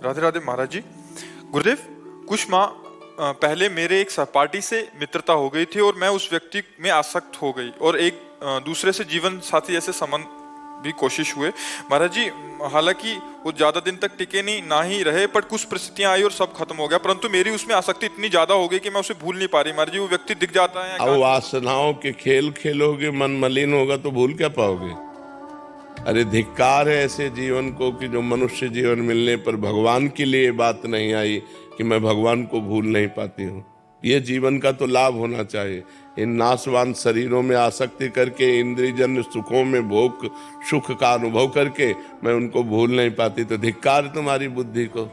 राधे राधे महाराज जी। गुरुदेव, कुछ माह पहले मेरे एक सहपाठी से मित्रता हो गई थी और मैं उस व्यक्ति में आसक्त हो गई और एक दूसरे से जीवन साथी जैसे संबंध भी कोशिश हुए महाराज जी। हालांकि वो ज्यादा दिन तक टिके नहीं ना ही रहे, पर कुछ परिस्थितियां आई और सब खत्म हो गया। परंतु मेरी उसमें आसक्ति इतनी ज्यादा हो गई कि मैं उसे भूल नहीं पा रही महाराज जी। वो व्यक्ति दिख जाता है। अब वासनाओं के खेल खेलोगे, मन मलिन होगा तो भूल क्या पाओगे। अरे धिक्कार है ऐसे जीवन को कि जो मनुष्य जीवन मिलने पर भगवान के लिए बात नहीं आई कि मैं भगवान को भूल नहीं पाती हूँ। ये जीवन का तो लाभ होना चाहिए। इन नाशवान शरीरों में आसक्ति करके, इंद्रियजन्य सुखों में भोग सुख का अनुभव करके मैं उनको भूल नहीं पाती, तो धिक्कार तुम्हारी बुद्धि को।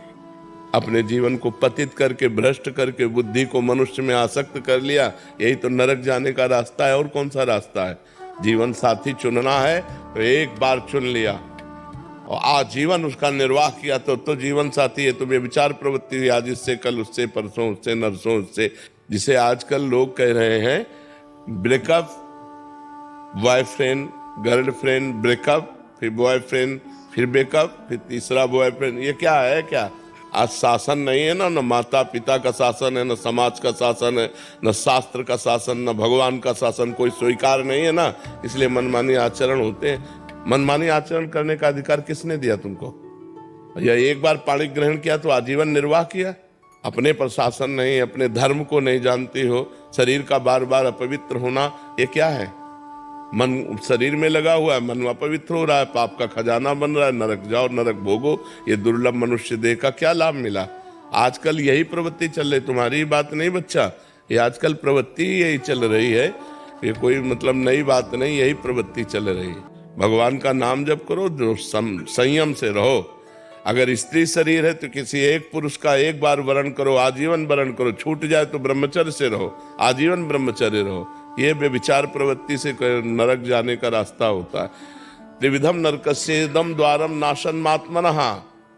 अपने जीवन को पतित करके, भ्रष्ट करके बुद्धि को मनुष्य में आसक्त कर लिया। यही तो नरक जाने का रास्ता है, और कौन सा रास्ता है। जीवन साथी चुनना है तो एक बार चुन लिया और आजीवन उसका निर्वाह किया तो जीवन साथी है। तो व्यभिचार प्रवृत्ति हुई आज, इससे कल उससे, परसों उससे, नरसों उससे, जिसे आजकल लोग कह रहे हैं ब्रेकअप, बॉयफ्रेंड गर्लफ्रेंड, ब्रेकअप, फिर बॉयफ्रेंड, फिर ब्रेकअप, फिर तीसरा बॉयफ्रेंड। ये क्या है? क्या आज शासन नहीं है ना, न माता पिता का शासन है, न समाज का शासन है, न शास्त्र का शासन, न भगवान का शासन, कोई स्वीकार नहीं है ना। इसलिए मनमानी आचरण होते हैं। मनमानी आचरण करने का अधिकार किसने दिया तुमको? या एक बार पाणी ग्रहण किया तो आजीवन निर्वाह किया। अपने पर शासन नहीं, अपने धर्म को नहीं जानती हो, शरीर का बार बार अपवित्र होना, ये क्या है? मन शरीर में लगा हुआ है, मन अपवित्र हो रहा है, पाप का खजाना बन रहा है। नरक जाओ, नरक भोगो। ये दुर्लभ मनुष्य देह का क्या लाभ मिला? आजकल यही प्रवृत्ति चल रही, तुम्हारी बात नहीं बच्चा, ये आजकल प्रवृत्ति यही चल रही है। ये कोई मतलब नई बात नहीं, यही प्रवृत्ति चल रही है। भगवान का नाम जप करो, जो संयम से रहो। अगर स्त्री शरीर है तो किसी एक पुरुष का एक बार वरण करो, आजीवन वरण करो। छूट जाए तो ब्रह्मचर्य से रहो, आजीवन ब्रह्मचर्य रहो। ये व्यभिचार प्रवृत्ति से नरक जाने का रास्ता होता है। त्रिविधम नरकस्येदम द्वारम नाशनमात्मनः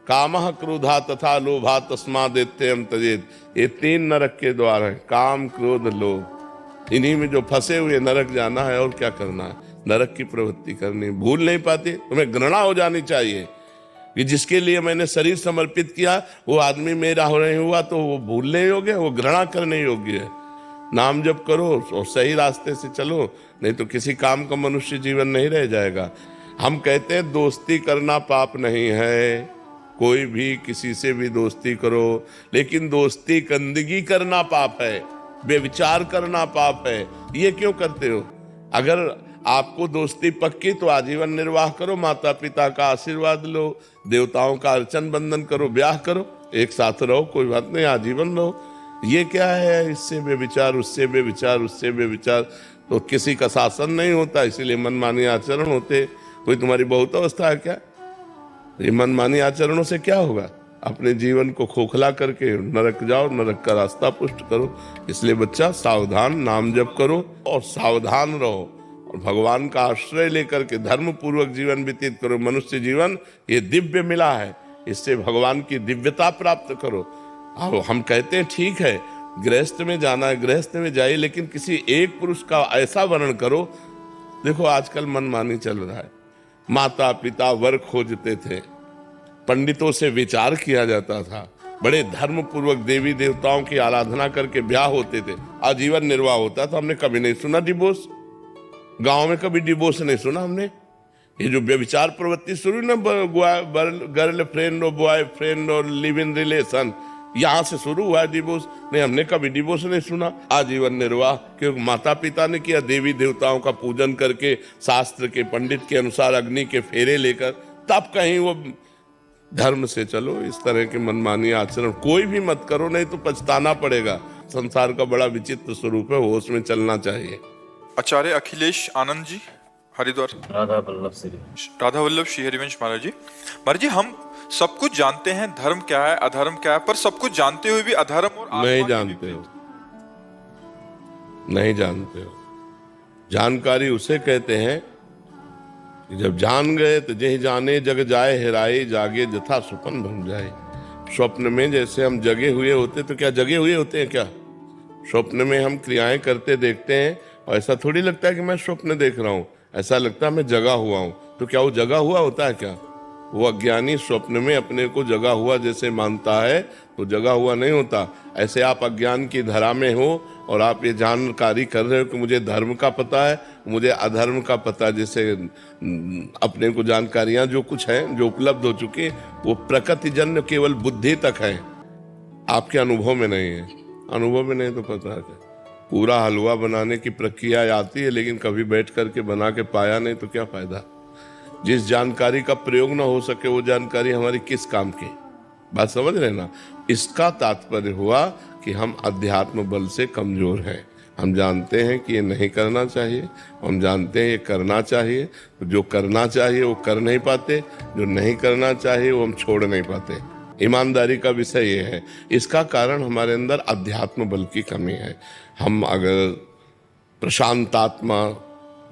कामः क्रोधा तथा लोभा तस्मादेत्ययं त्यजेत्। ये तीन नरक के द्वार हैं, काम क्रोध लोभ। इन्हीं में जो फंसे हुए नरक जाना है, और क्या करना है? नरक की प्रवृत्ति करनी। भूल नहीं पाती, तुम्हें घृणा हो जानी चाहिए कि जिसके लिए मैंने शरीर समर्पित किया वो आदमी मेरा हो नहीं हुआ, तो वो भूलने योग्य है, वो घृणा करने योग्य है। नाम जप करो और सही रास्ते से चलो, नहीं तो किसी काम का मनुष्य जीवन नहीं रह जाएगा। हम कहते हैं दोस्ती करना पाप नहीं है, कोई भी किसी से भी दोस्ती करो, लेकिन दोस्ती गंदगी करना पाप है, बेविचार करना पाप है। ये क्यों करते हो? अगर आपको दोस्ती पक्की तो आजीवन निर्वाह करो, माता पिता का आशीर्वाद लो, देवताओं का अर्चन बंदन करो, ब्याह करो, एक साथ रहो, कोई बात नहीं, आजीवन रहो। ये क्या है? इससे बेविचार, उससे बेविचार, उससे बेविचार, तो किसी का शासन नहीं होता, इसीलिए मनमानी आचरण होते। कोई तुम्हारी बहुत अवस्था है क्या? ये मनमानी आचरणों से क्या होगा? अपने जीवन को खोखला करके नरक जाओ, नरक का रास्ता पुष्ट करो। इसलिए बच्चा सावधान, नाम जप करो और सावधान रहो, और भगवान का आश्रय लेकर के धर्म पूर्वक जीवन व्यतीत करो। मनुष्य जीवन ये दिव्य मिला है, इससे भगवान की दिव्यता प्राप्त करो। अब हम कहते हैं ठीक है, गृहस्थ में जाना है, गृहस्थ में जाइए, लेकिन किसी एक पुरुष का ऐसा वर्णन करो। देखो आजकल मनमानी चल रहा है। माता पिता वर खोजते थे, पंडितों से विचार किया जाता था, बड़े धर्म पूर्वक देवी देवताओं की आराधना करके ब्याह होते थे, आजीवन निर्वाह होता था। हमने कभी नहीं सुना डिवोर्स, गांव में कभी डिवोर्स नहीं सुना हमने। ये जो व्यभिचार प्रवृत्ति शुरू ना, गर्ल फ्रेंड और बॉय फ्रेंड और लिव इन रिलेशन, यहां से शुरू हुआ है डिवोर्स। नहीं, हमने कभी डिवोर्स नहीं सुना। आजीवन निर्वाह, क्योंकि माता पिता ने किया, देवी देवताओं का पूजन करके, शास्त्र के पंडित के अनुसार अग्नि के फेरे लेकर, तब कहीं वो धर्म से चलो। इस तरह के मनमानी आचरण कोई भी मत करो, नहीं तो पछताना पड़ेगा। संसार का बड़ा विचित्र स्वरूप है, होश में चलना चाहिए। आचार्य अखिलेश आनंद जी, हरिद्वार। राधा वल्लभ श्री हरिवंश महाराज जी। महाराज जी, हम सब कुछ जानते हैं धर्म क्या है, अधर्म क्या है, पर सब कुछ जानते हुए भी अधर्म और नहीं जानते हो, नहीं जानते हो। जानकारी उसे कहते हैं कि जब जान गए तो जय जाने जग जाए हेराए, जागे जथा स्वप्न भंग जाए। स्वप्न में जैसे हम जगे हुए होते, तो क्या जगे हुए होते हैं क्या? स्वप्न में हम क्रियाएं करते देखते हैं, और ऐसा थोड़ी लगता है कि मैं स्वप्न देख रहा हूं, ऐसा लगता है मैं जगा हुआ हूं। तो क्या वो जगा हुआ होता है क्या? वो अज्ञानी स्वप्न में अपने को जगा हुआ जैसे मानता है तो जगा हुआ नहीं होता। ऐसे आप अज्ञान की धरा में हो और आप ये जानकारी कर रहे हो कि मुझे धर्म का पता है, मुझे अधर्म का पता है, जैसे अपने को जानकारियां जो कुछ है जो उपलब्ध हो चुकी है वो प्रकृतिजन्य केवल बुद्धि तक है, आपके अनुभव में नहीं है। अनुभव में नहीं तो पता है पूरा हलवा बनाने की प्रक्रिया आती है लेकिन कभी बैठ करके बना के पाया नहीं तो क्या फायदा। जिस जानकारी का प्रयोग ना हो सके वो जानकारी हमारी किस काम की, बात समझ रहे ना। इसका तात्पर्य हुआ कि हम अध्यात्म बल से कमजोर हैं। हम जानते हैं कि ये नहीं करना चाहिए, हम जानते हैं ये करना चाहिए, तो जो करना चाहिए वो कर नहीं पाते, जो नहीं करना चाहिए वो हम छोड़ नहीं पाते। ईमानदारी का विषय ये है। इसका कारण हमारे अंदर अध्यात्म बल की कमी है। हम अगर प्रशांतात्मा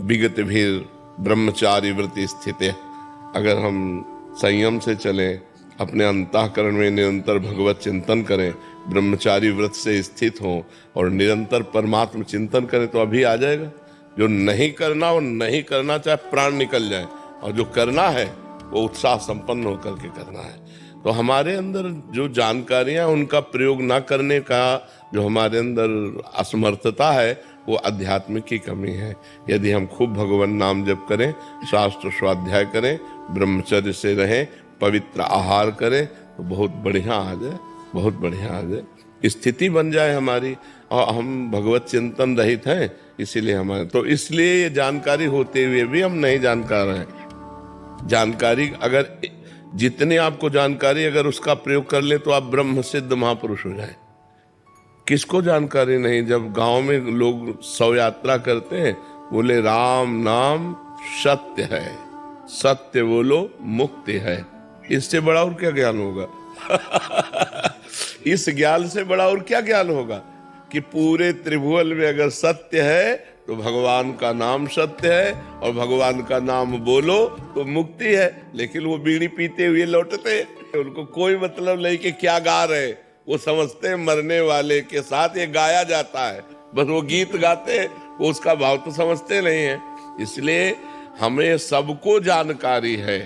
विगत भीर ब्रह्मचारी वृत्ति स्थित है, अगर हम संयम से चलें, अपने अंतःकरण में निरंतर भगवत चिंतन करें, ब्रह्मचारी व्रत से स्थित हों और निरंतर परमात्म चिंतन करें तो अभी आ जाएगा। जो नहीं करना वो नहीं करना, चाहे प्राण निकल जाए, और जो करना है वो उत्साह संपन्न होकर के करना है। तो हमारे अंदर जो जानकारियां उनका प्रयोग ना करने का जो हमारे अंदर असमर्थता है वो अध्यात्म की कमी है। यदि हम खूब भगवान नाम जप करें, शास्त्र स्वाध्याय करें, ब्रह्मचर्य से रहें, पवित्र आहार करें तो बहुत बढ़िया आ जाए, बहुत बढ़िया आ जाए, स्थिति बन जाए हमारी। और हम भगवत चिंतन रहित हैं, इसीलिए हमारे तो इसलिए ये जानकारी होते हुए भी हम नहीं जानकार हैं। जानकारी अगर जितने आपको जानकारी अगर उसका प्रयोग कर ले तो आप ब्रह्म सिद्ध महापुरुष हो जाए। किसको जानकारी नहीं। जब गांव में लोग शव यात्रा करते हैं, बोले राम नाम सत्य है, सत्य बोलो मुक्ति है। इससे बड़ा और क्या ज्ञान होगा इस ज्ञान से बड़ा और क्या ज्ञान होगा कि पूरे त्रिभुवन में अगर सत्य है तो भगवान का नाम सत्य है, और भगवान का नाम बोलो तो मुक्ति है। लेकिन वो बीड़ी पीते हुए लौटते, उनको कोई मतलब नहीं कि क्या गा रहे, वो समझते मरने वाले के साथ ये गाया जाता है, बस वो गीत गाते, वो उसका भाव तो समझते नहीं है। इसलिए हमें सबको जानकारी है,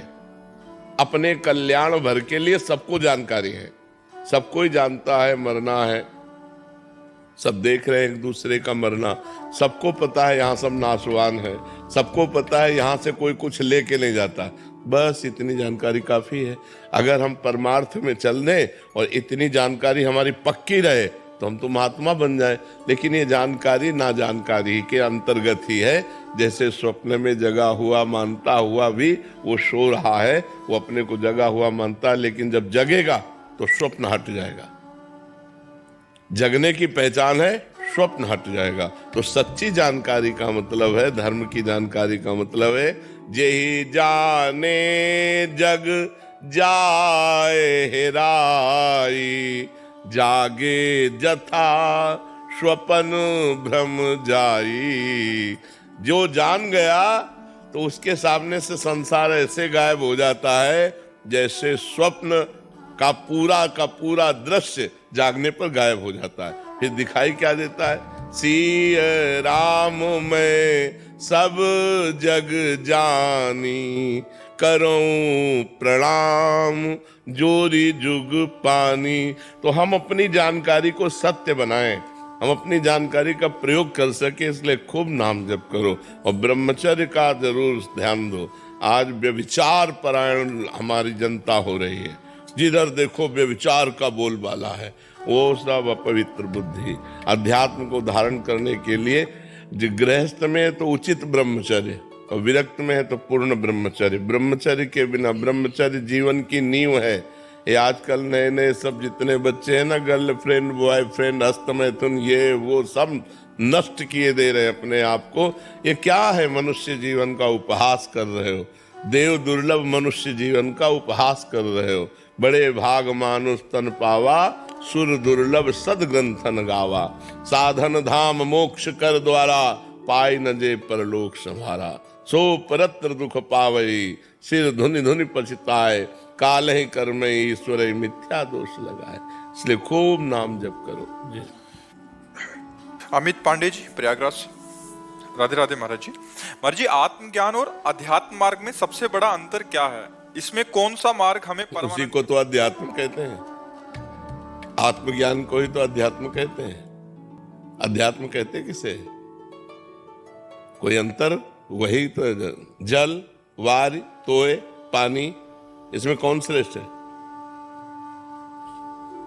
अपने कल्याण भर के लिए सबको जानकारी है। सबको ही जानता है मरना है, सब देख रहे हैं एक दूसरे का मरना, सबको पता है यहाँ सब नाशवान है, सबको पता है यहाँ से कोई कुछ लेके नहीं जाता। बस इतनी जानकारी काफी है। अगर हम परमार्थ में चल दें और इतनी जानकारी हमारी पक्की रहे तो हम तो महात्मा बन जाए। लेकिन ये जानकारी ना जानकारी के अंतर्गत ही है। जैसे स्वप्न में जगा हुआ मानता हुआ भी वो सो रहा है, वो अपने को जगा हुआ मानता है, लेकिन जब जगेगा तो स्वप्न हट जाएगा। जगने की पहचान है, स्वप्न हट जाएगा। तो सच्ची जानकारी का मतलब है, धर्म की जानकारी का मतलब है, जेहि जाने जग जाए हेराई, जागे जथा स्वपन भ्रम जाई। जो जान गया तो उसके सामने से संसार ऐसे गायब हो जाता है जैसे स्वप्न का पूरा दृश्य जागने पर गायब हो जाता है। फिर दिखाई क्या देता है, सी राम मैं सब जग जानी, करूं प्रणाम जोरी जुग पानी। तो हम अपनी जानकारी को सत्य बनाएं, हम अपनी जानकारी का प्रयोग कर सके, इसलिए खूब नाम जप करो और ब्रह्मचर्य का जरूर ध्यान दो। आज व्यभिचार परायण हमारी जनता हो रही है, जिधर देखो व्यभिचार का बोलबाला है। वो सब अपवित्र बुद्धि। अध्यात्म को धारण करने के लिए गृहस्थ में है तो उचित ब्रह्मचर्य, और विरक्त में है तो पूर्ण ब्रह्मचर्य। ब्रह्मचर्य के बिना, ब्रह्मचर्य जीवन की नींव है। ये आजकल नए नए सब जितने बच्चे हैं ना, गर्लफ्रेंड बॉयफ्रेंड हस्तमैथुन ये वो सब नष्ट किए दे रहे अपने आप को। ये क्या है, मनुष्य जीवन का उपहास कर रहे हो। देव दुर्लभ मनुष्य जीवन का उपहास कर रहे हो। बड़े भाग मानुष तन पावा, सुर दुर्लभ सदग्रंथन गावा। साधन धाम मोक्ष कर द्वारा, पाई न जे परलोक संभारा। सो परत्र दुख पावई, सिर धुनि धुनि पछताए। काल ही कर्म ईश्वर मिथ्या दोष लगाए। इसलिए खूब नाम जप करो जी। अमित पांडे जी, प्रयागराज। राधे राधे महाराज जी। महाराज जी, आत्मज्ञान और अध्यात्म मार्ग में सबसे बड़ा अंतर क्या है? इसमें कौन सा मार्ग हमें उसी परमानंद? को तो अध्यात्म कहते हैं, आत्मज्ञान को ही तो अध्यात्म कहते हैं। अध्यात्म कहते हैं किसे? कोई अंतर? वही तो है। जल, वार, तोय, पानी, इसमें कौन श्रेष्ठ है?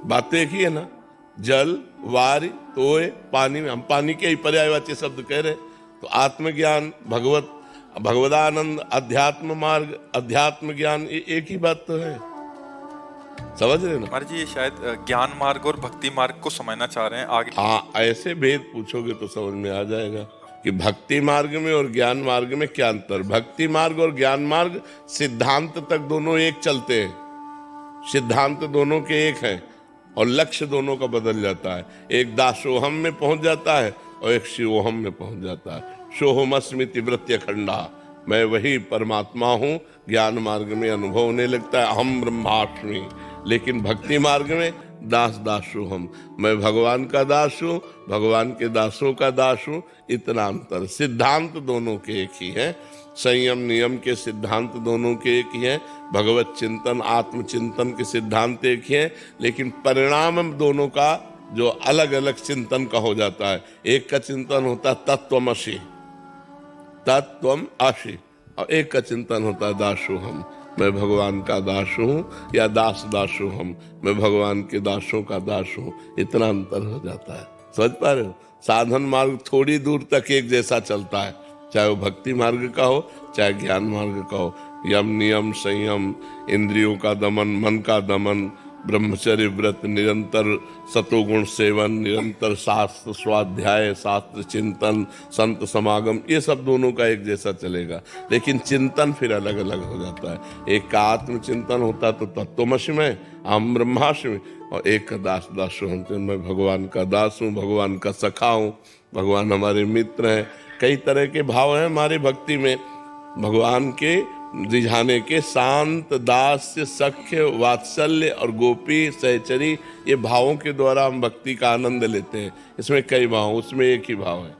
बात तो एक ही है ना। जल, वार, तोय, पानी में हम पानी के ही पर्यायवाची शब्द कह रहे। तो आत्मज्ञान, भगवदानंद, अध्यात्म मार्ग, अध्यात्म ज्ञान, ये एक ही बात तो है। समझ रहे ना? महाराज जी ये शायद ज्ञान मार्ग और भक्ति मार्ग को समझना चाह रहे हैं आगे। हाँ, ऐसे भेद पूछोगे तो समझ में आ जाएगा कि भक्ति मार्ग में और ज्ञान मार्ग में क्या अंतर। भक्ति मार्ग और ज्ञान मार्ग सिद्धांत तक दोनों एक चलते हैं, सिद्धांत दोनों के एक है और लक्ष्य दोनों का बदल जाता है। एक दासोहम में पहुंच जाता है और एक शिवोहम में पहुंच जाता है। सोहमस्मिति वृत्य खंडा, मैं वही परमात्मा हूं। ज्ञान मार्ग में अनुभव होने लगता है अहम ब्रह्मास्मि। लेकिन भक्ति मार्ग में दास दासु हम, मैं भगवान का दास हूं, भगवान के दासों का दास हूं। इतना अंतर। सिद्धांत दोनों के एक ही है, संयम नियम के सिद्धांत दोनों के एक ही है, भगवत चिंतन आत्मचिंतन के सिद्धांत एक ही है, लेकिन परिणाम दोनों का जो अलग अलग चिंतन का हो जाता है। एक का चिंतन होता है तत्वमसि, तत्वम आशी, और एक का चिंतन होता है दासु हम, मैं भगवान का दास हूं, या दास दासु हम, मैं भगवान के दासों का दास हूं। इतना अंतर हो जाता है। समझ पा रहे हो? साधन मार्ग थोड़ी दूर तक एक जैसा चलता है, चाहे वो भक्ति मार्ग का हो चाहे ज्ञान मार्ग का हो। यम नियम संयम, इंद्रियों का दमन, मन का दमन, ब्रह्मचर्य व्रत, निरंतर सतोगुण सेवन, निरंतर शास्त्र स्वाध्याय, शास्त्र चिंतन, संत समागम, ये सब दोनों का एक जैसा चलेगा। लेकिन चिंतन फिर अलग अलग हो जाता है। एक का आत्म चिंतन होता तो तत्वमसि में, अहम ब्रह्मास्मि, और एक का दास दासु हम, मैं भगवान का दास हूँ, भगवान का सखा हूँ, भगवान हमारे मित्र हैं। कई तरह के भाव हैं हमारी भक्ति में। भगवान के रिझाने के शांत, दास्य, सख्य, वात्सल्य और गोपी सहचरी, ये भावों के द्वारा हम भक्ति का आनंद लेते हैं। इसमें कई भाव, उसमें एक ही भाव है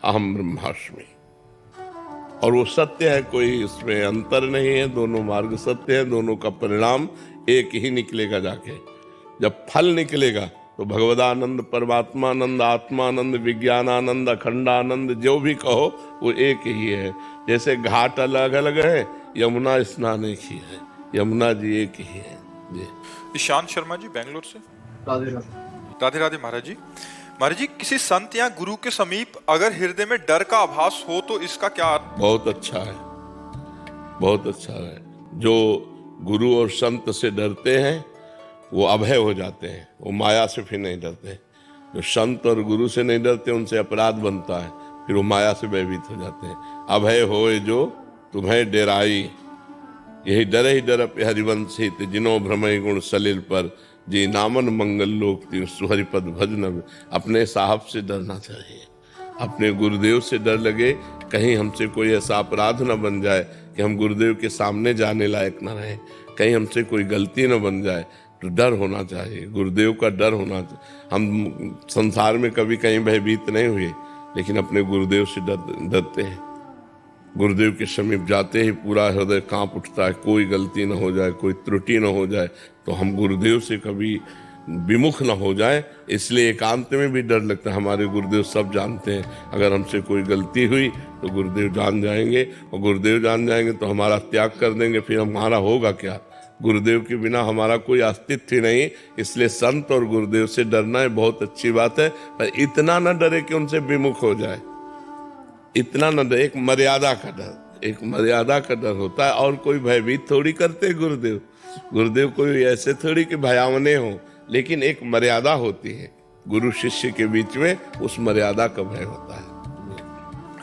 अहम ब्रह्मास्मि, और वो सत्य है, कोई इसमें अंतर नहीं है। दोनों मार्ग सत्य है, दोनों का परिणाम एक ही निकलेगा। जाके जब फल निकलेगा तो भगवदानंद, परमात्मानंद, आत्मानंद, विज्ञानानंद, अखंडानंद, जो भी कहो वो एक ही है। जैसे घाट अलग अलग है, यमुना स्नान एक ही है, यमुना जी एक ही है जी। ईशान शर्मा जी बेंगलोर से। राधे राधे। राधे राधे महाराज जी। महाराज जी किसी संत या गुरु के समीप अगर हृदय में डर का आभास हो तो इसका क्या अर्थ? बहुत अच्छा है, बहुत अच्छा है। जो गुरु और संत से डरते हैं वो अभय हो जाते हैं, वो माया से फिर नहीं डरते। जो संत और गुरु से नहीं डरते उनसे अपराध बनता है, फिर वो माया से भयभीत हो जाते हैं। अभय होए जो तुम्हें डराई, यही डर ही डर पे हरिवंशी, जिनो भ्रमय गुण सलिल पर, जी नामन मंगल लोक तीन सुहरिपद भजन। अपने साहब से डरना चाहिए, अपने गुरुदेव से डर लगे कहीं हमसे कोई ऐसा अपराध न बन जाए कि हम गुरुदेव के सामने जाने लायक न रहे, कहीं हमसे कोई गलती न बन जाए, तो डर होना चाहिए, गुरुदेव का डर होना चाहिए। हम संसार में कभी कहीं भयभीत नहीं हुए, लेकिन अपने गुरुदेव से डरते हैं। गुरुदेव के समीप जाते ही पूरा हृदय कांप उठता है, कोई गलती न हो जाए, कोई त्रुटि न हो जाए, तो हम गुरुदेव से कभी विमुख न हो जाए। इसलिए एकांत में भी डर लगता है। हमारे गुरुदेव सब जानते हैं, अगर हमसे कोई गलती हुई तो गुरुदेव जान जाएंगे, और गुरुदेव जान जाएंगे तो हमारा त्याग कर देंगे, फिर हमारा होगा क्या? गुरुदेव के बिना हमारा कोई अस्तित्व ही नहीं। इसलिए संत और गुरुदेव से डरना है, बहुत अच्छी बात है, पर इतना न डरे कि उनसे विमुख हो जाए, इतना न डरे। एक मर्यादा का डर, एक मर्यादा का डर होता है, और कोई भयभीत थोड़ी करते गुरुदेव। गुरुदेव कोई ऐसे थोड़ी कि भयावने हो, लेकिन एक मर्यादा होती है गुरु शिष्य के बीच में, उस मर्यादा का भय होता है।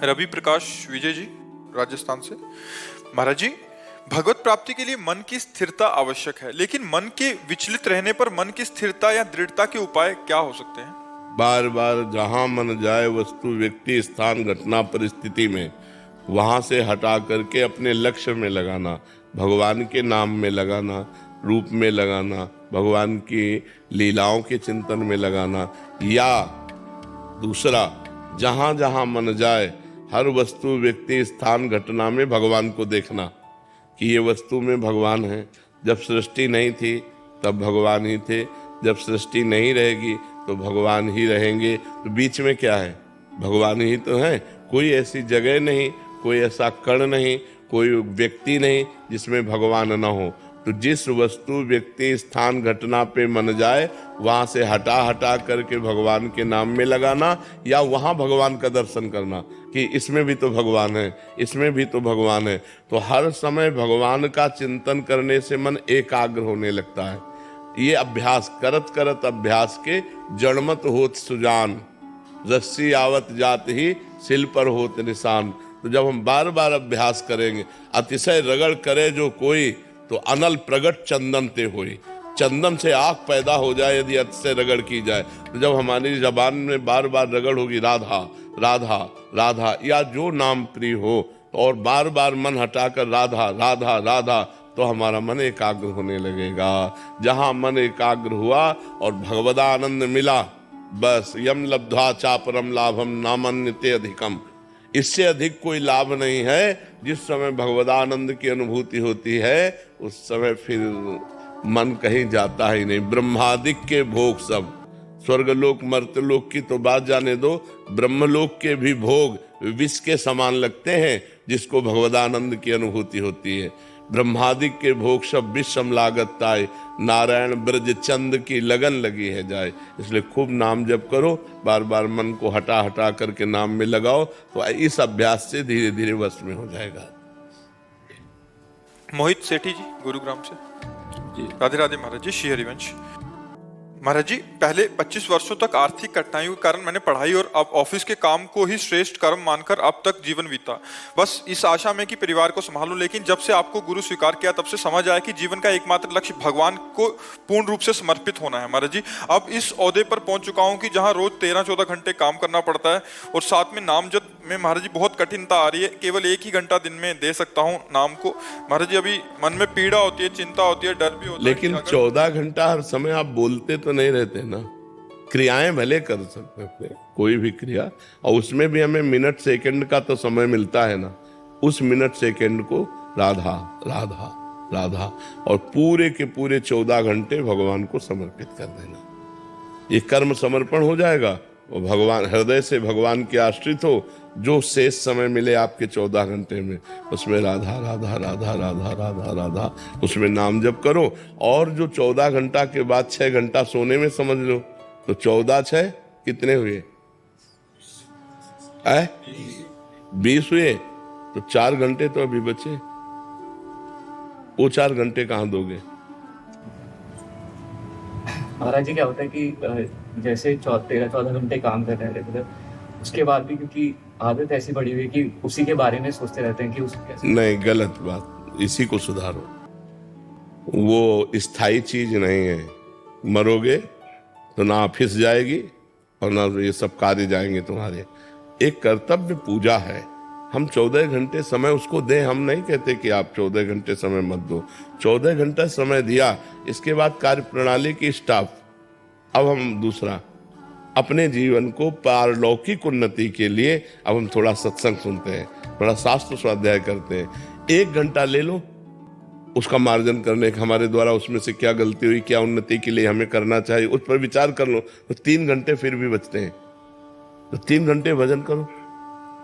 रवि प्रकाश विजय जी राजस्थान से। महाराज जी भगवत प्राप्ति के लिए मन की स्थिरता आवश्यक है, लेकिन मन के विचलित रहने पर मन की स्थिरता या दृढ़ता के उपाय क्या हो सकते हैं? बार बार जहां मन जाए वस्तु, व्यक्ति, स्थान, घटना, परिस्थिति में वहां से हटा करके अपने लक्ष्य में लगाना, भगवान के नाम में लगाना, रूप में लगाना, भगवान की लीलाओं के चिंतन में लगाना। या दूसरा, जहां जहां मन जाए हर वस्तु, व्यक्ति, स्थान, घटना में भगवान को देखना। कि ये वस्तु में भगवान है। जब सृष्टि नहीं थी तब भगवान ही थे, जब सृष्टि नहीं रहेगी तो भगवान ही रहेंगे। तो बीच में क्या है? भगवान ही तो है। कोई ऐसी जगह नहीं, कोई ऐसा कण नहीं, कोई व्यक्ति नहीं जिसमें भगवान न हो। तो जिस वस्तु, व्यक्ति, स्थान, घटना पे मन जाए वहां से हटा हटा करके भगवान के नाम में लगाना, या वहां भगवान का दर्शन करना कि इसमें भी तो भगवान है, इसमें भी तो भगवान है। तो हर समय भगवान का चिंतन करने से मन एकाग्र होने लगता है। ये अभ्यास करत करत अभ्यास के जड़मत होत सुजान, रस्सी आवत जात ही सिल पर होत निशान। तो जब हम बार बार अभ्यास करेंगे, अतिशय रगड़ करे जो कोई, तो अनल प्रगट चंदन ते होई। चंदन से आग पैदा हो जाए यदि अतिशय रगड़ की जाए। तो जब हमारी जबान में बार बार रगड़ होगी राधा राधा राधा, या जो नाम प्रिय हो, और बार बार मन हटाकर राधा राधा राधा, तो हमारा मन एकाग्र होने लगेगा। जहां मन एकाग्र हुआ और भगवदानंद मिला, बस यम लब्ध्वा चापरम लाभम नामन्यते अधिकम। इससे अधिक कोई लाभ नहीं है। जिस समय भगवदानंद की अनुभूति होती है उस समय फिर मन कहीं जाता ही नहीं। ब्रह्मादिक के भोग सब, स्वर्गलोक मर्त्यलोक की तो बात जाने दो, ब्रह्मलोक के भी भोग विष के समान लगते हैं जिसको भगवदानंद की अनुभूति होती है। ब्रह्मादिक के भोग सब विषम लागत ताय, नारायण ब्रज चंद की लगन लगी है जाए। इसलिए खूब नाम जप करो, बार बार मन को हटा हटा करके नाम में लगाओ, तो इस अभ्यास से धीरे धीरे वश में हो जाएगा। मोहित सेठी जी गुरुग्राम से। जी राधे राधे महाराज जी। श्री हरिवंश महाराज जी, पहले 25 वर्षों तक आर्थिक कठिनाइयों के कारण मैंने पढ़ाई और अब ऑफिस के काम को ही श्रेष्ठ कर्म मानकर अब तक जीवन बीता, बस इस आशा में कि परिवार को संभालूं। लेकिन जब से आपको गुरु स्वीकार किया तब से समझ आया कि जीवन का एकमात्र लक्ष्य भगवान को पूर्ण रूप से समर्पित होना है। महाराज जी, अब इस ओहदे पर पहुंच चुका हूं कि जहां रोज 13-14 घंटे काम करना पड़ता है और साथ में नाम जप में महाराज जी बहुत कठिनता आ रही है। केवल 1 ही घंटा दिन में दे सकता हूँ नाम को। महाराज जी, अभी मन में पीड़ा होती है, चिंता होती है, डर भी होता है। लेकिन 14 घंटा हर समय आप बोलते तो नहीं रहते ना, क्रियाएं भले कर सकते हैं, कोई भी क्रिया, और उसमें भी हमें मिनट सेकंड का तो समय मिलता है ना। उस मिनट सेकंड को राधा राधा राधा और पूरे के पूरे 14 घंटे भगवान को समर्पित कर देना। ये कर्म समर्पण हो जाएगा और भगवान, हृदय से भगवान के आश्रित हो। जो शेष समय मिले आपके 14 घंटे में, उसमें राधा राधा राधा राधा राधा राधा, उसमें नाम जप करो। और जो 14 घंटा के बाद 6 घंटा सोने में समझ लो, तो 14×6 कितने हुए? 20 हुए। तो 4 घंटे तो अभी बचे, वो 4 घंटे कहाँ दोगे? महाराज जी, क्या होता है कि जैसे 13-14 घंटे काम कर रहे हैं रेगुलर, उसके बाद भी क्योंकि आदत ऐसी पड़ी हुई है कि उसी के बारे में सोचते रहते हैं कि उसको कैसे। नहीं, गलत बात, इसी को सुधारो। वो स्थायी चीज नहीं है। मरोगे तो ना ऑफिस जाएगी और ना ये सब कार्य जाएंगे तुम्हारे। एक कर्तव्य पूजा है। हम 14 घंटे समय उसको दें। हम नहीं कहते कि आप 14 घंटे समय मत दो। 14 घंटा समय दिया, इसके बाद कार्य प्रणाली की स्टाफ। अब हम दूसरा अपने जीवन को पारलौकिक उन्नति के लिए अब हम थोड़ा सत्संग सुनते हैं, थोड़ा शास्त्र स्वाध्याय करते हैं। 1 घंटा ले लो उसका मार्जन करने का, हमारे द्वारा उसमें से क्या गलती हुई, क्या उन्नति के लिए हमें करना चाहिए, उस पर विचार कर लो। तो 3 घंटे फिर भी बचते हैं। तो 3 घंटे भजन करो,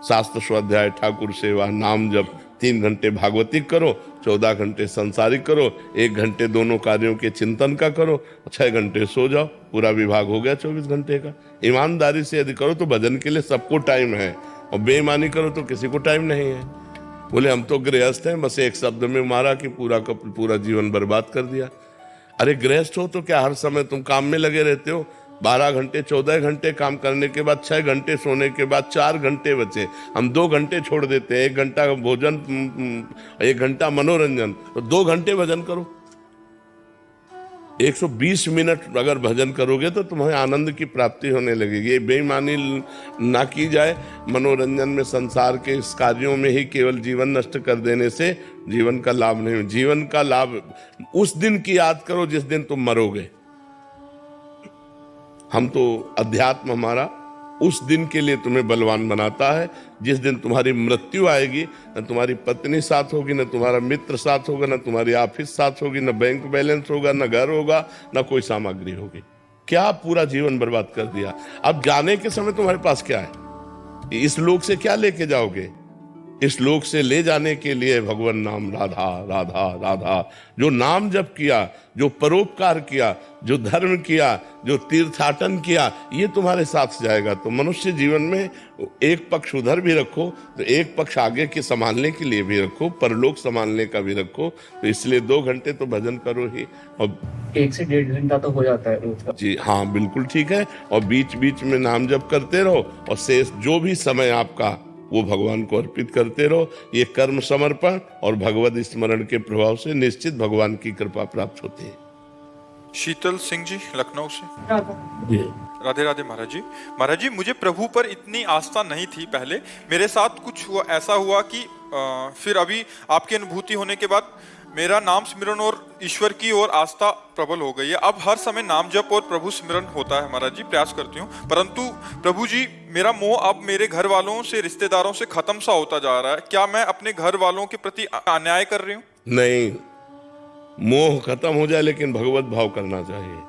शास्त्र स्वाध्याय, ठाकुर सेवा, नाम जप। 3 घंटे भागवतिक करो, 14 घंटे संसारिक करो, 1 घंटे दोनों कार्यों के चिंतन का करो, 6 घंटे सो जाओ। पूरा विभाग हो गया 24 घंटे का। ईमानदारी से यदि करो तो भजन के लिए सबको टाइम है, और बेईमानी करो तो किसी को टाइम नहीं है। बोले हम तो गृहस्थ हैं, बस एक शब्द में मारा कि पूरा का पूरा जीवन बर्बाद कर दिया। अरे गृहस्थ हो तो क्या हर समय तुम काम में लगे रहते हो? 12 घंटे 14 घंटे काम करने के बाद 6 घंटे सोने के बाद 4 घंटे बचे। हम 2 घंटे छोड़ देते हैं, 1 घंटा भोजन, 1 घंटा मनोरंजन, तो 2 घंटे भजन करो। 120 मिनट अगर भजन करोगे तो तुम्हें आनंद की प्राप्ति होने लगेगी। बेईमानी ना की जाए। मनोरंजन में, संसार के इस कार्यों में ही केवल जीवन नष्ट कर देने से जीवन का लाभ नहीं। जीवन का लाभ उस दिन की याद करो जिस दिन तुम मरोगे। हम तो अध्यात्म हमारा उस दिन के लिए तुम्हें बलवान बनाता है। जिस दिन तुम्हारी मृत्यु आएगी, न तुम्हारी पत्नी साथ होगी, न तुम्हारा मित्र साथ होगा, न तुम्हारी ऑफिस साथ होगी, न बैंक बैलेंस होगा, न घर होगा, न कोई सामग्री होगी। क्या पूरा जीवन बर्बाद कर दिया। अब जाने के समय तुम्हारे पास क्या है? इस लोक से क्या लेके जाओगे? इस लोक से ले जाने के लिए भगवान नाम, राधा राधा राधा। जो नाम जप किया, जो परोपकार किया, जो धर्म किया, जो तीर्थाटन किया, ये तुम्हारे साथ जाएगा। तो मनुष्य जीवन में एक पक्ष उधर भी रखो, तो एक पक्ष आगे के संभालने के लिए भी रखो, परलोक संभालने का भी रखो। तो इसलिए 2 घंटे तो भजन करो ही। और 1 से 1.5 घंटा तो हो जाता है रोज का। जी हाँ, बिल्कुल ठीक है। और बीच बीच में नाम जप करते रहो, और शेष जो भी समय आपका वो भगवान को अर्पित करते रहो। ये कर्म समर्पण और भगवत स्मरण के प्रभाव से निश्चित भगवान की कृपा प्राप्त होती है। शीतल सिंह जी, लखनऊ से। जी राधे राधे महाराज जी। महाराज जी, मुझे प्रभु पर इतनी आस्था नहीं थी पहले। मेरे साथ कुछ ऐसा हुआ कि फिर अभी आपकी अनुभूति होने के बाद मेरा नाम स्मरण और ईश्वर की ओर आस्था प्रबल हो गई है। अब हर समय नाम जप और प्रभु स्मरण होता है महाराज जी, प्रयास करती हूँ। परंतु प्रभु जी, मेरा मोह अब मेरे घर वालों से, रिश्तेदारों से खत्म सा होता जा रहा है। क्या मैं अपने घर वालों के प्रति अन्याय कर रही हूँ? नहीं, मोह खत्म हो जाए, लेकिन भगवत भाव करना चाहिए।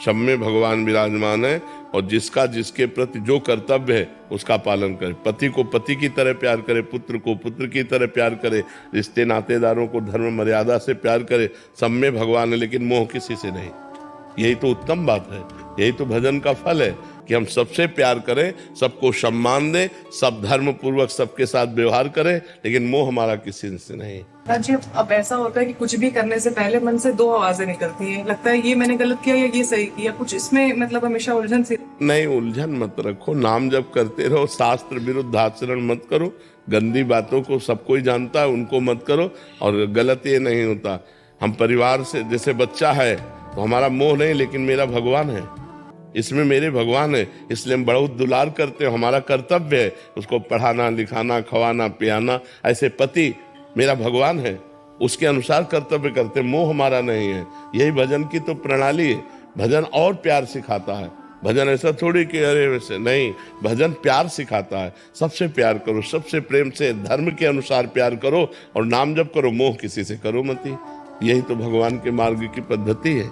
सब में भगवान विराजमान है, और जिसका जिसके प्रति जो कर्तव्य है उसका पालन करे। पति को पति की तरह प्यार करे, पुत्र को पुत्र की तरह प्यार करे, रिश्ते नातेदारों को धर्म मर्यादा से प्यार करे। सब में भगवान है, लेकिन मोह किसी से नहीं। यही तो उत्तम बात है, यही तो भजन का फल है कि हम सबसे प्यार करें, सबको सम्मान दें, सब धर्म पूर्वक सबके साथ व्यवहार करें, लेकिन मोह हमारा किसी से नहीं। जी, अब ऐसा होता है कि कुछ भी करने से पहले मन से 2 आवाजें निकलती हैं, लगता है ये मैंने गलत किया या ये सही किया। कुछ इसमें मतलब हमेशा उलझन सी। नहीं, उलझन मत रखो, नाम जप करते रहो, शास्त्र विरुद्ध आचरण मत करो। गंदी बातों को सब कोई जानता है, उनको मत करो। और गलत ये नहीं होता, हम परिवार से, जैसे बच्चा है तो हमारा मोह नहीं, लेकिन मेरा भगवान है, इसमें मेरे भगवान है, इसलिए हम बहुत दुलार करते हैं। हमारा कर्तव्य है उसको पढ़ाना, लिखाना, खवाना, पियाना। ऐसे पति मेरा भगवान है, उसके अनुसार कर्तव्य करते, मोह हमारा नहीं है। यही भजन की तो प्रणाली है। भजन और प्यार सिखाता है। भजन ऐसा थोड़ी कि अरे वैसे नहीं, भजन प्यार सिखाता है। सबसे प्यार करो, सबसे प्रेम से धर्म के अनुसार प्यार करो, और नाम जप करो, मोह किसी से करो मत। यही तो भगवान के मार्ग की पद्धति है।